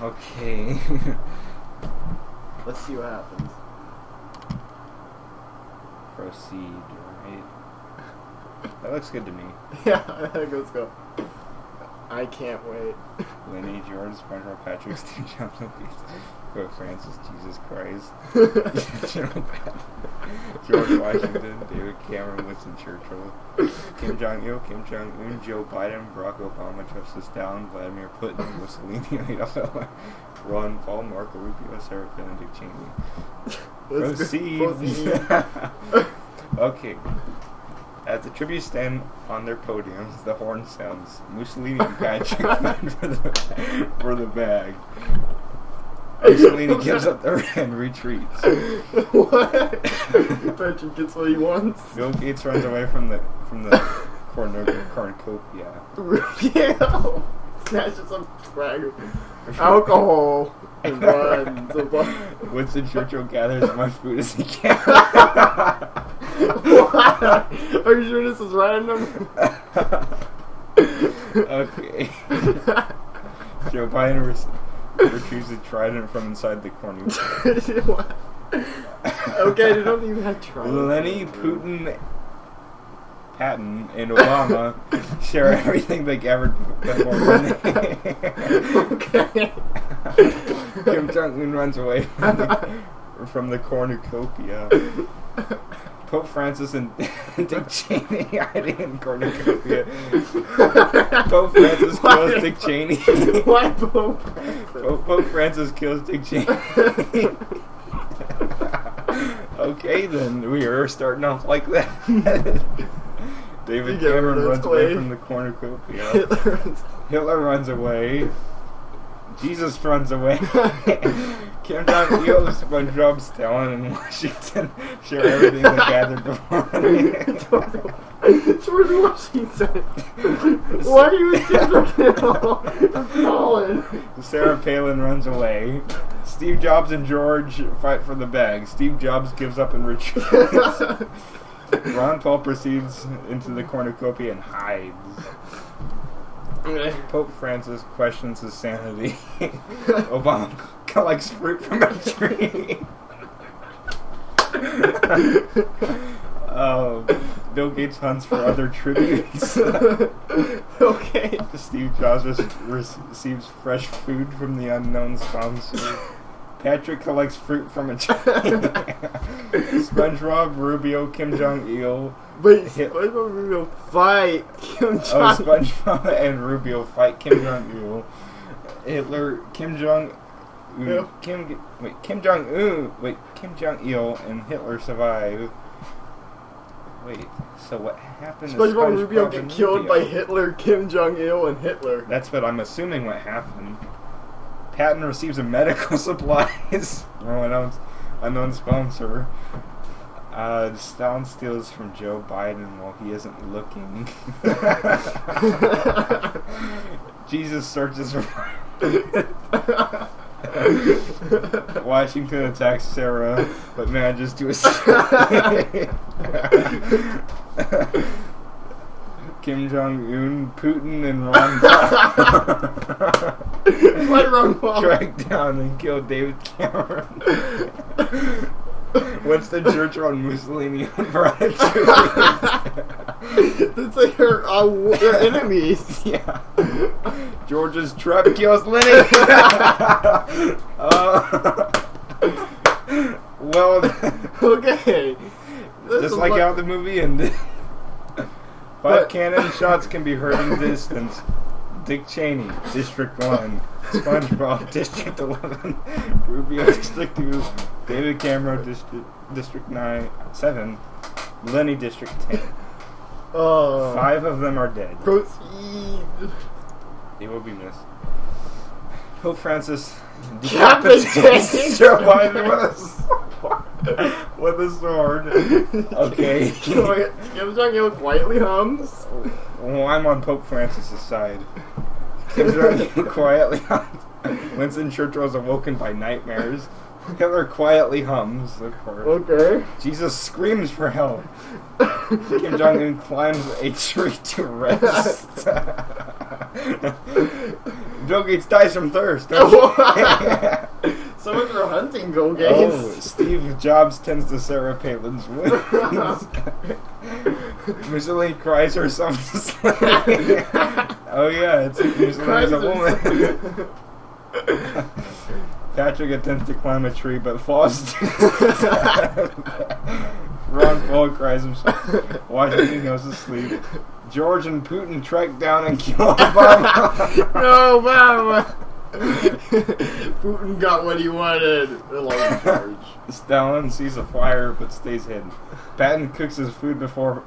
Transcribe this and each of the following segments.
Okay. Let's see what happens. Proceed, right? That looks good to me. Yeah, let's go. I can't wait. Lenny, George, SpongeBob, Patrick, Steve Jobs, Pope Francis, Jesus Christ, George Washington, David Cameron, Winston Churchill, Kim Jong-il, Kim Jong-un, Joe Biden, Barack Obama, Joseph Stalin, Vladimir Putin, Mussolini, Adolf Hitler, Ron Paul, Marco Rubio, Sarah Palin, and Dick Cheney. Proceed. Okay. As the tributes stand on their podiums, the horn sounds. Mussolini and Patrick fight for the bag. Mussolini gives up the and retreats. What? Patrick gets what he wants. Bill Gates runs away from the cornucopia. Rubio snatches some swagger, alcohol, and runs. Winston Churchill gathers as much food as he can. What? Are you sure this is random? Okay. Joe Biden retrieves the trident from inside the cornucopia. What? Okay, they don't even have trident. Lenny, Putin, Patton, and Obama share everything they gathered before running. Okay. Kim Jong-un runs away from the cornucopia. Pope Francis and Dick Cheney hiding in cornucopia. Pope Francis kills Dick Cheney. Why Pope Francis? Pope Francis kills Dick Cheney. Okay, then we are starting off like that. David Cameron runs away from the cornucopia. Hitler runs away. Jesus runs away. Kim Jong-il, SpongeBob, Stalin, and Washington share everything they gathered before. George Washington. Why are you Stalin? Sarah Palin runs away. Steve Jobs and George fight for the bag. Steve Jobs gives up and retreats. Ron Paul proceeds into the cornucopia and hides. Pope Francis questions his sanity. Obama collects fruit from a tree. Bill Gates hunts for other tributes. Okay. Steve Jobs receives fresh food from the unknown sponsor. Patrick collects fruit from a tree. SpongeBob, Rubio, Kim Jong-il. Wait, SpongeBob and Rubio fight Kim Jong-il. Oh, SpongeBob and Rubio fight Kim Jong-il. Hitler, Kim Jong-il, Kim Jong-il and Hitler survive. Wait, so what happened? SpongeBob and Rubio get killed by Hitler, Kim Jong-il, and Hitler. That's what I'm assuming what happened. Patton receives a medical supplies from an unknown sponsor. Stalin steals from Joe Biden while he isn't looking. Jesus searches for Washington attacks Sarah, but manages to escape. Kim Jong-un, Putin, and Ron Paul track down and kill David Cameron. Winston Churchill and Mussolini and Barack. It's like they're enemies. Yeah. George's truck kills Lenny. Well, okay. Just like how the movie ended. 5 cannon shots can be heard in the distance. Dick Cheney, District 1. SpongeBob, District 11. Rubio, District 2. David Cameron, District 7. Lenny, District 10. 5 of them are dead. Proceed. They will be missed. Pope Francis decapitates Joe Biden with a sword. Okay. Kim Jong-il quietly hums. Well, I'm on Pope Francis' side. Kim Jong-il quietly hums. Winston Churchill is awoken by nightmares. Hitler quietly hums, of course. Okay. Jesus screams for help. Kim Jong-un climbs a tree to rest. Bill Gates dies from thirst. So much for hunting, Bill Gates. Oh, Steve Jobs tends to Sarah Palin's wounds. Mussolini cries herself to sleep. Oh yeah, it's Mussolini's a woman. Patrick attempts to climb a tree but falls. Ron Paul cries himself. Washington goes to sleep. George and Putin track down and kill Obama. No, Obama. Putin got what he wanted. I love George. Stalin sees a fire but stays hidden. Patton cooks his food before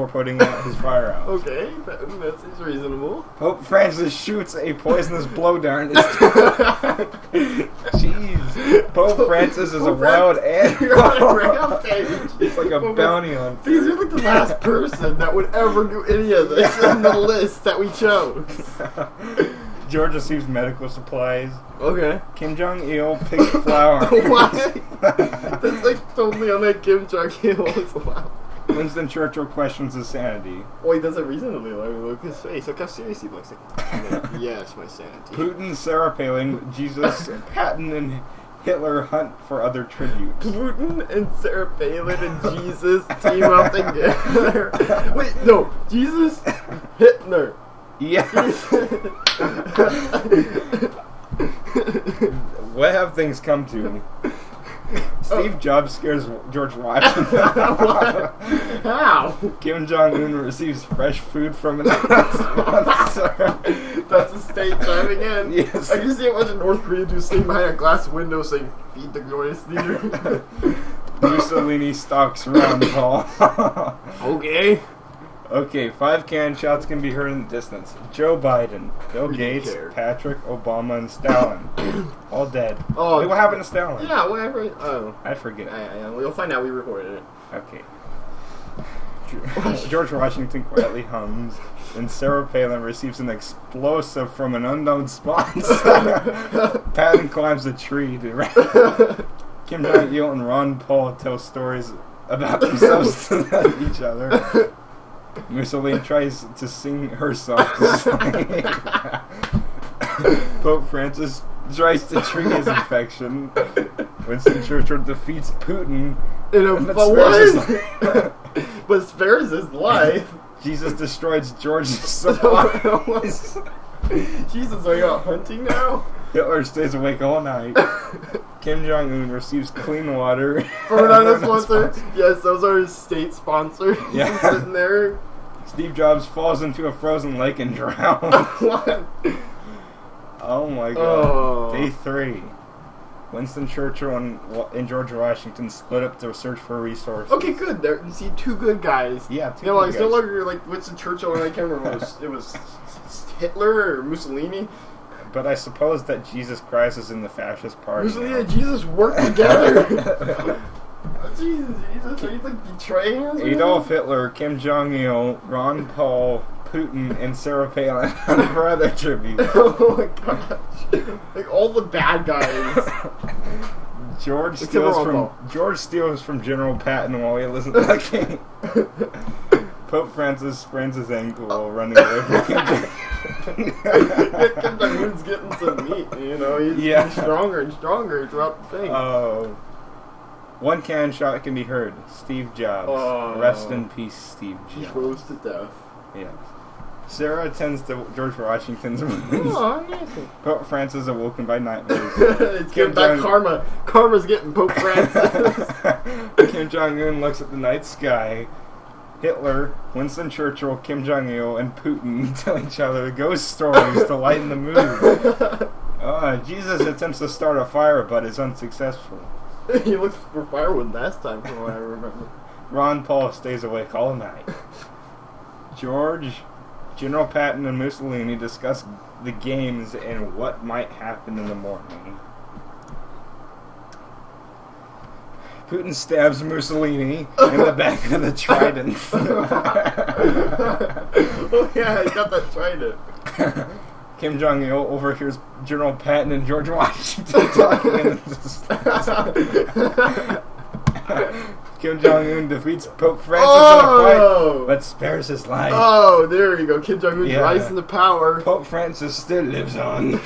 putting out his fire out. Okay, that seems reasonable. Pope Francis shoots a poisonous blow dart. Jeez. Pope Francis is a wild animal. You're on a rampage. He's like a bounty hunter. These are like the last person that would ever do any of this in the list that we chose. George receives medical supplies. Okay. Kim Jong-il picks flour. Why? That's like totally unlike Kim Jong-il as well. Winston Churchill questions his sanity. Well, he does it reasonably. Let me look at his face. Look how serious he looks. Like, yes, my sanity. Putin, Sarah Palin, Jesus, Patton, and Hitler hunt for other tributes. Putin and Sarah Palin and Jesus team up together. Wait, no. Jesus, Hitler. Yeah. What have things come to? Steve Jobs scares George Washington. How? Kim Jong-un receives fresh food from an sponsor. That's a state chiming in. Yes. I can see a bunch of North Korean dudes sitting behind a glass window saying, "Feed the glorious leader." Mussolini stalks Ron Paul. Okay. Okay, 5 cannon shots can be heard in the distance. Joe Biden, Bill Gates, Patrick, Obama, and Stalin. All dead. Oh, wait, what happened to Stalin? Yeah, whatever. Oh. I forget. We'll find out. We recorded it. Okay. George Washington quietly hums, and Sarah Palin receives an explosive from an unknown sponsor. Patton climbs a tree to Kim Jong-il and Ron Paul tell stories about themselves to each other. Mussolini tries to sing herself to sleep. Pope Francis tries to treat his infection. Winston Churchill defeats Putin. But spares his life. Jesus destroys George's supplies. Jesus, are you out hunting now? Hitler stays awake all night. Kim Jong-un receives clean water. From another sponsor. Yes, those are his state sponsors. Yeah. Sitting there. Steve Jobs falls into a frozen lake and drowns. What? Oh my god. Oh. Day 3. Winston Churchill and George Washington split up to search for resources. Okay, good. There, you see, two good guys. Yeah, two You know, good like, guys. no longer like Winston Churchill, and I can't remember. It was Hitler or Mussolini. But I suppose that Jesus Christ is in the fascist party. Mussolini and Jesus work together. Jesus, are you like betraying us? Adolf Hitler, Kim Jong-il, Ron Paul, Putin, and Sarah Palin for other tributes. Oh my gosh. Like all the bad guys. George steals from General Patton while he listens to the king. Pope Francis sprains his ankle while running away from Kim Kim Jong-un's getting some meat, you know. He's getting stronger and stronger throughout the thing. Oh. 1 cannon shot can be heard. Steve Jobs. Oh. Rest in peace, Steve Jobs. He froze to death. Yes. Sarah attends to George Washington's wounds. Oh, nice. Pope Francis awoken by nightmares. It's getting back karma. Karma's getting Pope Francis. Kim Jong-un looks at the night sky. Hitler, Winston Churchill, Kim Jong-il, and Putin tell each other ghost stories to lighten the mood. Jesus attempts to start a fire but is unsuccessful. He looked for firewood last time, from what I remember. Ron Paul stays awake all night. George, General Patton, and Mussolini discuss the games and what might happen in the morning. Putin stabs Mussolini in the back of the trident. Oh yeah, he got that trident. Kim Jong-il overhears General Patton and George Washington talking in the Kim Jong-un defeats Pope Francis in a Oh! fight, but spares his life. Oh, there you go. Kim Jong-un's Yeah. rising to power. Pope Francis still lives on.